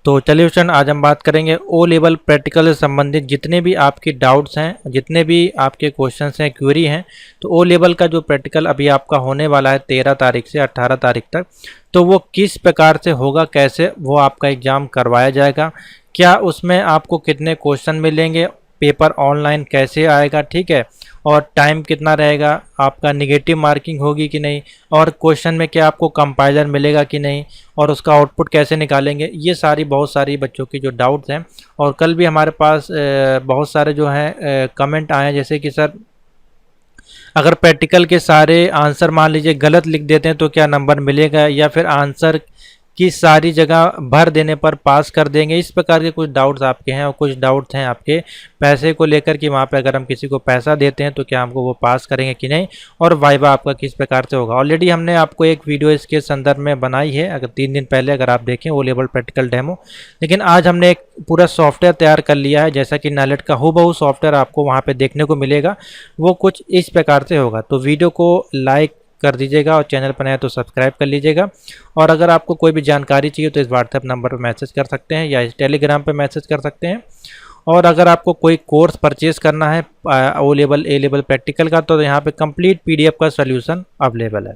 तो चलिए स्टूडेंट, आज हम बात करेंगे ओ लेवल प्रैक्टिकल से संबंधित जितने भी आपकी डाउट्स हैं, जितने भी आपके क्वेश्चंस हैं, क्वेरी हैं। तो ओ लेवल का जो प्रैक्टिकल अभी आपका होने वाला है 13 तारीख से 18 तारीख तक, तो वो किस प्रकार से होगा, कैसे वो आपका एग्ज़ाम करवाया जाएगा, क्या उसमें आपको कितने क्वेश्चन मिलेंगे, पेपर ऑनलाइन कैसे आएगा, ठीक है, और टाइम कितना रहेगा, आपका निगेटिव मार्किंग होगी कि नहीं, और क्वेश्चन में क्या आपको कंपाइलर मिलेगा कि नहीं, और उसका आउटपुट कैसे निकालेंगे। ये बहुत सारी बच्चों की जो डाउट्स हैं। और कल भी हमारे पास बहुत सारे जो हैं कमेंट आए हैं, जैसे कि सर अगर प्रैक्टिकल के सारे आंसर मान लीजिए गलत लिख देते हैं तो क्या नंबर मिलेगा, या फिर आंसर की सारी जगह भर देने पर पास कर देंगे। इस प्रकार के कुछ डाउट्स आपके हैं, और कुछ डाउट्स हैं आपके पैसे को लेकर कि वहाँ पे अगर हम किसी को पैसा देते हैं तो क्या हमको वो पास करेंगे कि नहीं, और वाइवा आपका किस प्रकार से होगा। ऑलरेडी हमने आपको एक वीडियो इसके संदर्भ में बनाई है, अगर 3 दिन पहले अगर आप देखें, ओ लेवल प्रैक्टिकल डेमो। लेकिन आज हमने एक पूरा सॉफ्टवेयर तैयार कर लिया है, जैसा कि नाइलेट का हूबहू सॉफ्टवेयर आपको वहाँ पर देखने को मिलेगा। वो कुछ इस प्रकार से होगा। तो वीडियो को लाइक कर दीजिएगा, और चैनल पर नया तो सब्सक्राइब कर लीजिएगा। और अगर आपको कोई भी जानकारी चाहिए तो इस व्हाट्सएप नंबर पर मैसेज कर सकते हैं, या इस टेलीग्राम पे मैसेज कर सकते हैं। और अगर आपको कोई कोर्स परचेज करना है O level A level practical का, तो यहाँ पे कंप्लीट PDF का सॉल्यूशन अवेलेबल है।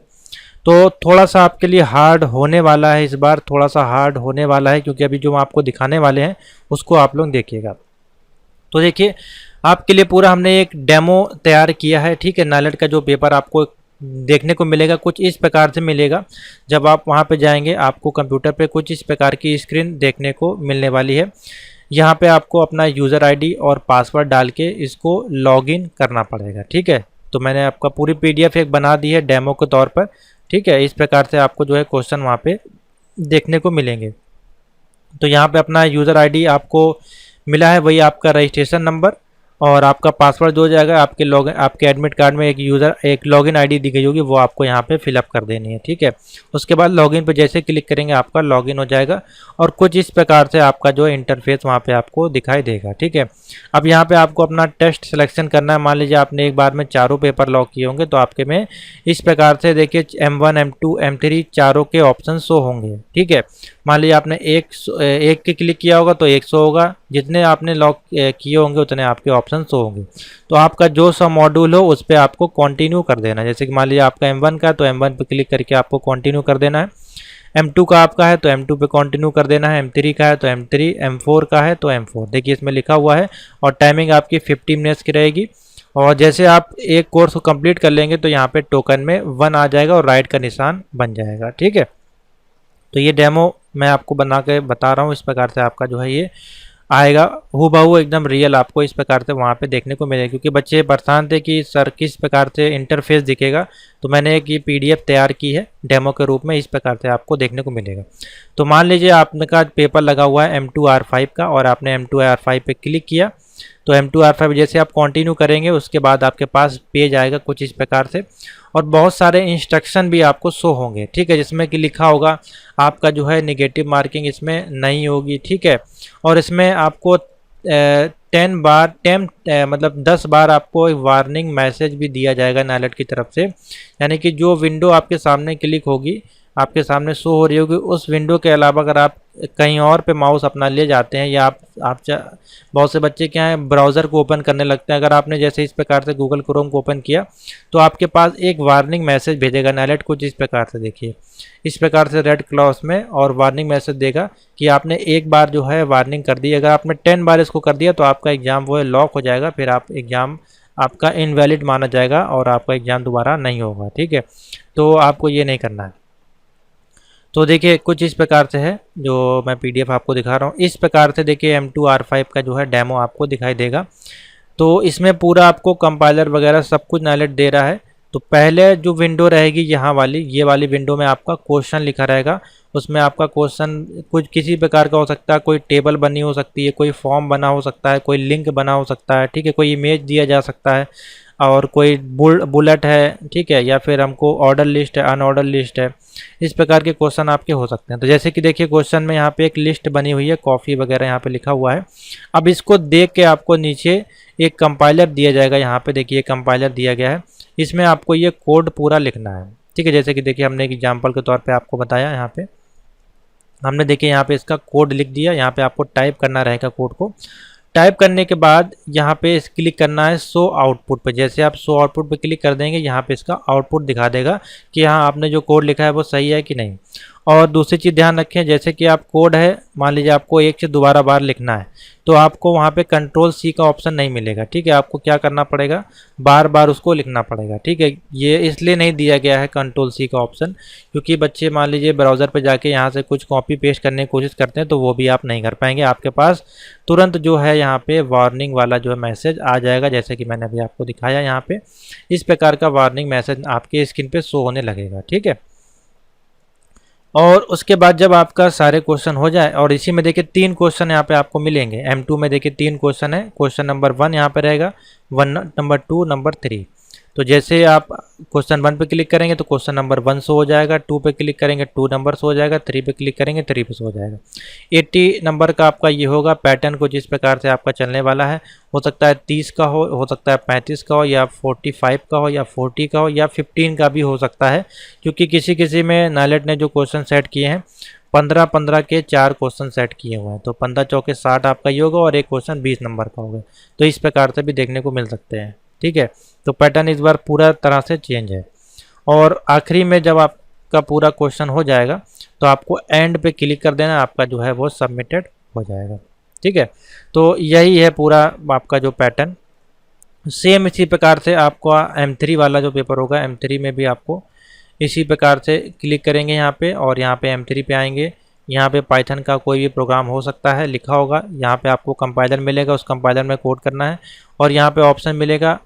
तो थोड़ा सा आपके लिए हार्ड होने वाला है, इस बार थोड़ा सा हार्ड होने वाला है, क्योंकि अभी जो हम आपको दिखाने वाले हैं उसको आप लोग देखिएगा। तो देखिए, आपके लिए पूरा हमने एक डेमो तैयार किया है, ठीक है। नाइलेट का जो पेपर आपको देखने को मिलेगा कुछ इस प्रकार से मिलेगा। जब आप वहां पे जाएंगे, आपको कंप्यूटर पे कुछ इस प्रकार की स्क्रीन देखने को मिलने वाली है। यहाँ पे आपको अपना यूज़र ID और पासवर्ड डाल के इसको लॉगिन करना पड़ेगा, ठीक है। तो मैंने आपका पूरी PDF एक बना दी है डेमो के तौर पर, ठीक है। इस प्रकार से आपको जो है क्वेश्चन वहाँ पे देखने को मिलेंगे। तो यहाँ पे अपना यूज़र ID आपको मिला है, वही आपका रजिस्ट्रेशन नंबर, और आपका पासवर्ड जो जाएगा आपके एडमिट कार्ड में एक लॉगिन ID दी गई होगी, वो आपको यहाँ पे फिलअप कर देनी है, ठीक है। उसके बाद लॉगिन पे जैसे क्लिक करेंगे आपका लॉगिन हो जाएगा, और कुछ इस प्रकार से आपका जो इंटरफेस वहाँ पे आपको दिखाई देगा, ठीक है। अब यहाँ पे आपको अपना टेस्ट सिलेक्शन करना है। मान लीजिए आपने एक बार में चारों पेपर लॉक किए होंगे, तो आपके में इस प्रकार से देखिए M1 M2 M3 चारों के ऑप्शन शो होंगे, ठीक है। मान लीजिए आपने एक के क्लिक किया होगा तो 100 होगा, जितने आपने लॉक किए होंगे उतने आपके ऑप्शन शो होंगे। तो आपका जो सा मॉड्यूल हो उस पर आपको कंटिन्यू कर देना है। जैसे कि मान लीजिए आपका M1 का, तो M1 पे क्लिक करके आपको कंटिन्यू कर देना है। M2 का आपका है तो M2 पे कंटिन्यू कर देना है। M3 का है तो M3, M4 का है तो M4। देखिए इसमें लिखा हुआ है, और टाइमिंग आपकी 50 मिनट्स की रहेगी। और जैसे आप एक कोर्स को कंप्लीट कर लेंगे तो यहाँ पे टोकन में 1 आ जाएगा और राइट का निशान बन जाएगा, ठीक है। तो ये डेमो मैं आपको बना के बता रहा हूँ, इस प्रकार से आपका जो है ये आएगा हूबहू एकदम रियल, आपको इस प्रकार से वहाँ पे देखने को मिलेगा। क्योंकि बच्चे परेशान थे कि सर किस प्रकार से इंटरफेस दिखेगा, तो मैंने एक ये PDF तैयार की है डेमो के रूप में, इस प्रकार से आपको देखने को मिलेगा। तो मान लीजिए आपने का पेपर लगा हुआ है M2 R5 का, और आपने M2 R5 पे क्लिक किया, तो M2 R5 जैसे आप कंटिन्यू करेंगे उसके बाद आपके पास पेज आएगा कुछ इस प्रकार से, और बहुत सारे इंस्ट्रक्शन भी आपको शो होंगे, ठीक है। जिसमें कि लिखा होगा आपका जो है निगेटिव मार्किंग इसमें नहीं होगी, ठीक है। और इसमें आपको 10 बार आपको एक वार्निंग मैसेज भी दिया जाएगा नाइलेट की तरफ से। यानी कि जो विंडो आपके सामने क्लिक होगी, आपके सामने शो हो रही होगी, उस विंडो के अलावा अगर आप कहीं और पे माउस अपना ले जाते हैं, या आप बहुत से बच्चे क्या हैं ब्राउज़र को ओपन करने लगते हैं। अगर आपने जैसे इस प्रकार से गूगल क्रोम को ओपन किया तो आपके पास एक वार्निंग मैसेज भेजेगा नाइलेट कुछ इस प्रकार से। देखिए इस प्रकार से रेड क्लॉथ में, और वार्निंग मैसेज देगा कि आपने एक बार जो है वार्निंग कर दी। अगर आपने 10 बार इसको कर दिया तो आपका एग्ज़ाम वो है लॉक हो जाएगा, फिर आप एग्ज़ाम आपका इनवैलिड माना जाएगा और आपका एग्ज़ाम दोबारा नहीं होगा, ठीक है। तो आपको ये नहीं करना है। तो देखिए कुछ इस प्रकार से है जो मैं PDF आपको दिखा रहा हूँ। इस प्रकार से देखिए M2 R5 का जो है डेमो आपको दिखाई देगा। तो इसमें पूरा आपको कंपाइलर वगैरह सब कुछ नाइलेट दे रहा है। तो पहले जो विंडो रहेगी यहाँ वाली, ये वाली विंडो में आपका क्वेश्चन लिखा रहेगा। उसमें आपका क्वेश्चन कुछ किसी प्रकार का हो सकता है, कोई टेबल बनी हो सकती है, कोई फॉर्म बना हो सकता है, कोई लिंक बना हो सकता है, ठीक है, कोई इमेज दिया जा सकता है, और कोई बुलेट है, ठीक है, या फिर हमको ऑर्डर लिस्ट है, अनऑर्डर लिस्ट है। इस प्रकार के क्वेश्चन आपके हो सकते हैं। तो जैसे कि देखिए क्वेश्चन में यहाँ पे एक लिस्ट बनी हुई है, कॉफ़ी वगैरह यहाँ पे लिखा हुआ है। अब इसको देख के आपको नीचे एक कंपाइलर दिया जाएगा। यहाँ पे देखिए कंपाइलर दिया गया है, इसमें आपको ये कोड पूरा लिखना है, ठीक है। जैसे कि देखिए हमने एक एग्जाम्पल के तौर पर आपको बताया यहाँ पे। हमने देखिए यहाँ पे इसका कोड लिख दिया, यहाँ पे आपको टाइप करना रहेगा कोड को। टाइप करने के बाद यहाँ पे क्लिक करना है शो आउटपुट पे। जैसे आप शो आउटपुट पे क्लिक कर देंगे, यहाँ पे इसका आउटपुट दिखा देगा कि हाँ आपने जो कोड लिखा है वो सही है कि नहीं। और दूसरी चीज़ ध्यान रखें, जैसे कि आप कोड है, मान लीजिए आपको एक से दोबारा बार लिखना है, तो आपको वहाँ पे कंट्रोल सी का ऑप्शन नहीं मिलेगा, ठीक है। आपको क्या करना पड़ेगा, बार बार उसको लिखना पड़ेगा, ठीक है। ये इसलिए नहीं दिया गया है कंट्रोल सी का ऑप्शन, क्योंकि बच्चे मान लीजिए ब्राउज़र पे जाके यहाँ से कुछ कॉपी पेस्ट करने की कोशिश करते हैं तो वो भी आप नहीं कर पाएंगे। आपके पास तुरंत जो है यहाँ पे वार्निंग वाला जो है मैसेज आ जाएगा, जैसे कि मैंने अभी आपको दिखाया यहाँ पे इस प्रकार का वार्निंग मैसेज आपके स्क्रीन पे शो होने लगेगा, ठीक है। और उसके बाद जब आपका सारे क्वेश्चन हो जाए, और इसी में देखिए 3 क्वेश्चन यहाँ पे आपको मिलेंगे, M2 में देखिए 3 क्वेश्चन है। क्वेश्चन नंबर 1 यहाँ पे रहेगा, 1 नंबर 2 नंबर 3। तो जैसे आप क्वेश्चन 1 पे क्लिक करेंगे तो क्वेश्चन नंबर 1 शो हो जाएगा, 2 पे क्लिक करेंगे 2 नंबर शो हो जाएगा, 3 पे क्लिक करेंगे 3 पे शो हो जाएगा। 80 नंबर का आपका ये होगा पैटर्न को जिस प्रकार से आपका चलने वाला है। हो सकता है 30 का हो सकता है 35 का हो, या 45 का हो, या 40 का हो, या 15 का भी हो सकता है, क्योंकि किसी किसी में नाइलेट ने जो क्वेश्चन सेट किए हैं 15-15 के 4 क्वेश्चन सेट किए हुए हैं, तो 15 चौके 60 आपका ये होगा, और एक क्वेश्चन 20 नंबर का होगा। तो इस प्रकार से भी देखने को मिल सकते हैं, ठीक है। तो पैटर्न इस बार पूरा तरह से चेंज है। और आखिरी में जब आपका पूरा क्वेश्चन हो जाएगा तो आपको एंड पे क्लिक कर देना, आपका जो है वो सबमिटेड हो जाएगा, ठीक है। तो यही है पूरा आपका जो पैटर्न। सेम इसी प्रकार से आपका M3 वाला जो पेपर होगा, M3 में भी आपको इसी प्रकार से क्लिक करेंगे यहाँ पे, और यहाँ पे M3 पे आएंगे। यहाँ पे पाइथन का कोई भी प्रोग्राम हो सकता है लिखा होगा, यहाँ पे आपको कंपाइलर मिलेगा, उस कंपाइलर में कोड करना है। और यहाँ पे ऑप्शन मिलेगा,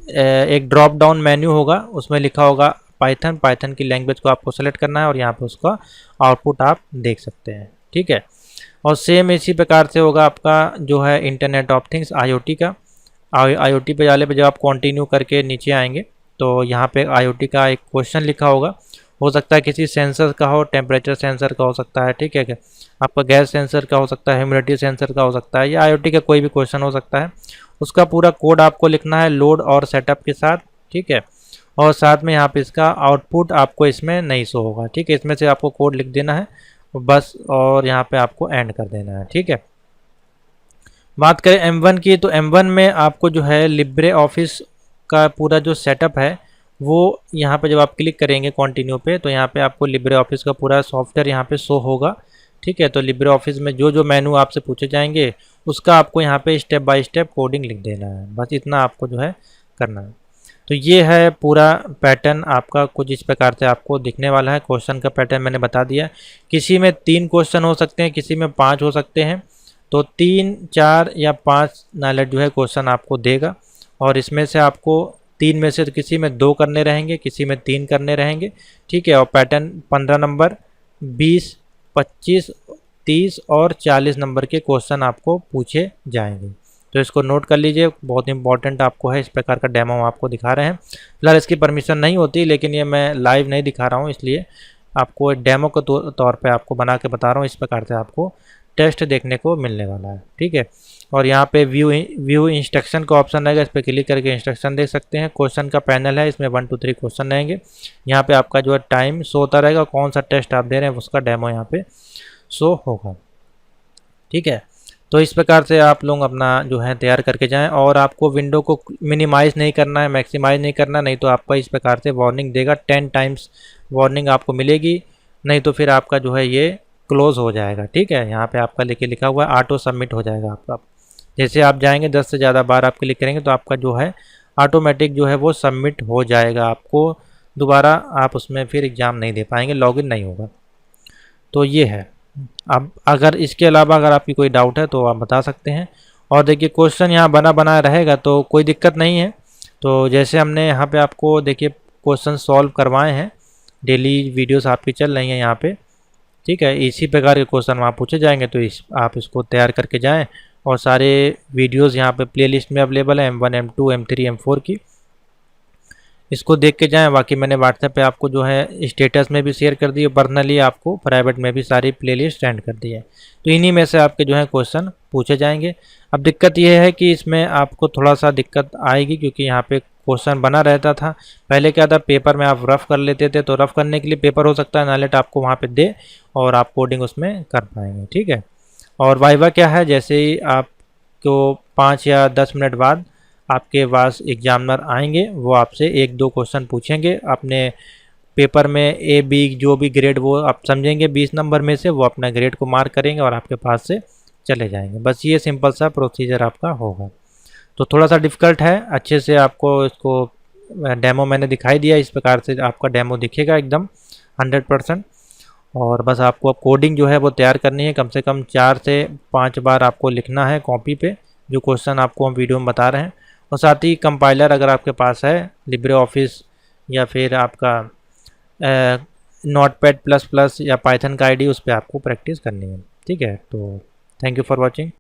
एक ड्रॉप डाउन मेन्यू होगा, उसमें लिखा होगा पाइथन की लैंग्वेज को आपको सेलेक्ट करना है, और यहाँ पे उसका आउटपुट आप देख सकते हैं, ठीक है। और सेम इसी प्रकार से होगा आपका जो है इंटरनेट ऑफ थिंग्स IoT का। IoT पे जाने पे जब आप कंटिन्यू करके नीचे आएंगे तो यहाँ पे IoT का एक क्वेश्चन लिखा होगा, हो सकता है किसी सेंसर का हो, टेम्परेचर सेंसर का हो सकता है, ठीक है क्या, आपका गैस सेंसर का हो सकता है, ह्यूमिडिटी सेंसर का हो सकता है, या IoT का कोई भी क्वेश्चन हो सकता है। उसका पूरा कोड आपको लिखना है लोड और सेटअप के साथ, ठीक है। और साथ में यहाँ पे इसका आउटपुट आपको इसमें नहीं शो होगा, ठीक है। इसमें से आपको कोड लिख देना है बस, और यहाँ पे आपको एंड कर देना है, ठीक है। बात करें M1 की, तो M1 में आपको जो है लिब्रे ऑफिस का पूरा जो सेटअप है वो यहाँ पे जब आप क्लिक करेंगे कंटिन्यू पे, तो यहाँ पे आपको लिब्रे ऑफिस का पूरा सॉफ्टवेयर यहाँ पे शो होगा, ठीक है। तो लिब्रे ऑफिस में जो जो मेनू आपसे पूछे जाएंगे उसका आपको यहाँ पे स्टेप बाय स्टेप कोडिंग लिख देना है, बस इतना आपको जो है करना है। तो ये है पूरा पैटर्न आपका कुछ इस प्रकार से आपको दिखने वाला है। क्वेश्चन का पैटर्न मैंने बता दिया, किसी में 3 क्वेश्चन हो सकते हैं, किसी में 5 हो सकते हैं। तो 3, 4 या 5 नाइलेट जो है क्वेश्चन आपको देगा, और इसमें से आपको 3 में से किसी में 2 करने रहेंगे, किसी में 3 करने रहेंगे, ठीक है। और पैटर्न 15 नंबर, 20, 25, 30 और 40 नंबर के क्वेश्चन आपको पूछे जाएंगे। तो इसको नोट कर लीजिए, बहुत इंपॉर्टेंट आपको है। इस प्रकार का डेमो हम आपको दिखा रहे हैं। फिलहाल इसकी परमिशन नहीं होती, लेकिन ये मैं लाइव नहीं दिखा रहा हूँ, इसलिए आपको एक डेमो के तौर पे आपको बना के बता रहा हूँ। इस प्रकार से आपको टेस्ट देखने को मिलने वाला है, ठीक है। और यहाँ पे व्यू इंस्ट्रक्शन का ऑप्शन रहेगा, इस पर क्लिक करके इंस्ट्रक्शन देख सकते हैं। क्वेश्चन का पैनल है, इसमें 1 2 3 क्वेश्चन रहेंगे। यहाँ पे आपका जो है टाइम शो होता रहेगा, कौन सा टेस्ट आप दे रहे हैं उसका डेमो यहाँ पे शो होगा, ठीक है। तो इस प्रकार से आप लोग अपना जो है तैयार करके जाएं, और आपको विंडो को मिनिमाइज़ नहीं करना है, मैक्सिमाइज़ नहीं करना, नहीं तो आपका इस प्रकार से वार्निंग देगा, 10 टाइम्स वार्निंग आपको मिलेगी, नहीं तो फिर आपका जो है ये क्लोज हो जाएगा, ठीक है। यहाँ पे आपका लिखा हुआ है ऑटो सबमिट हो जाएगा आपका। जैसे आप जाएंगे 10 से ज़्यादा बार आप क्लिक करेंगे तो आपका जो है ऑटोमेटिक जो है वो सबमिट हो जाएगा, आपको दोबारा आप उसमें फिर एग्ज़ाम नहीं दे पाएंगे, लॉगिन नहीं होगा। तो ये है। अब अगर इसके अलावा अगर आपकी कोई डाउट है तो आप बता सकते हैं। और देखिए क्वेश्चन यहाँ बना बनाया रहेगा तो कोई दिक्कत नहीं है। तो जैसे हमने यहाँ पे आपको देखिए क्वेश्चन सॉल्व करवाए हैं, डेली वीडियोस आपकी चल रही हैं यहाँ पे, ठीक है। इसी प्रकार के क्वेश्चन वहाँ पूछे जाएंगे, तो आप इसको तैयार करके जाएं। और सारे वीडियोस यहाँ पे प्लेलिस्ट में अवेलेबल है, M1 M2 M3 M4 की, इसको देख के जाएं। बाकी मैंने व्हाट्सएप पे आपको जो है स्टेटस में भी शेयर कर दी है, पर्सनली आपको प्राइवेट में भी सारी प्लेलिस्ट सेंड कर दी है। तो इन्हीं में से आपके जो है क्वेश्चन पूछे जाएंगे। अब दिक्कत ये है कि इसमें आपको थोड़ा सा दिक्कत आएगी, क्योंकि यहाँ पे क्वेश्चन बना रहता था। पहले क्या था, पेपर में आप रफ कर लेते थे, तो रफ करने के लिए पेपर हो सकता है नालेट आपको वहाँ पे दे और आप कोडिंग उसमें कर पाएंगे, ठीक है। और वाइवा क्या है, जैसे ही आपको 5 या 10 मिनट बाद आपके पास एग्जामिनर आएंगे, वो आपसे 1-2 क्वेश्चन पूछेंगे, अपने पेपर में ए बी जो भी ग्रेड वो आप समझेंगे 20 नंबर में से, वो अपना ग्रेड को मार्क करेंगे और आपके पास से चले जाएंगे। बस ये सिंपल सा प्रोसीजर आपका होगा। तो थोड़ा सा डिफ़िकल्ट है, अच्छे से आपको इसको डेमो मैंने दिखाई दिया, इस प्रकार से आपका डेमो दिखेगा एकदम 100%। और बस आपको अब कोडिंग जो है वो तैयार करनी है, कम से कम 4 से 5 बार आपको लिखना है कॉपी पे जो क्वेश्चन आपको हम वीडियो में बता रहे हैं। और साथ ही कंपाइलर अगर आपके पास है लिब्रे ऑफिस या फिर आपका नोटपैड प्लस प्लस या पाइथन का आईडी, उस पर आपको प्रैक्टिस करनी है, ठीक है। तो थैंक यू फॉर वॉचिंग।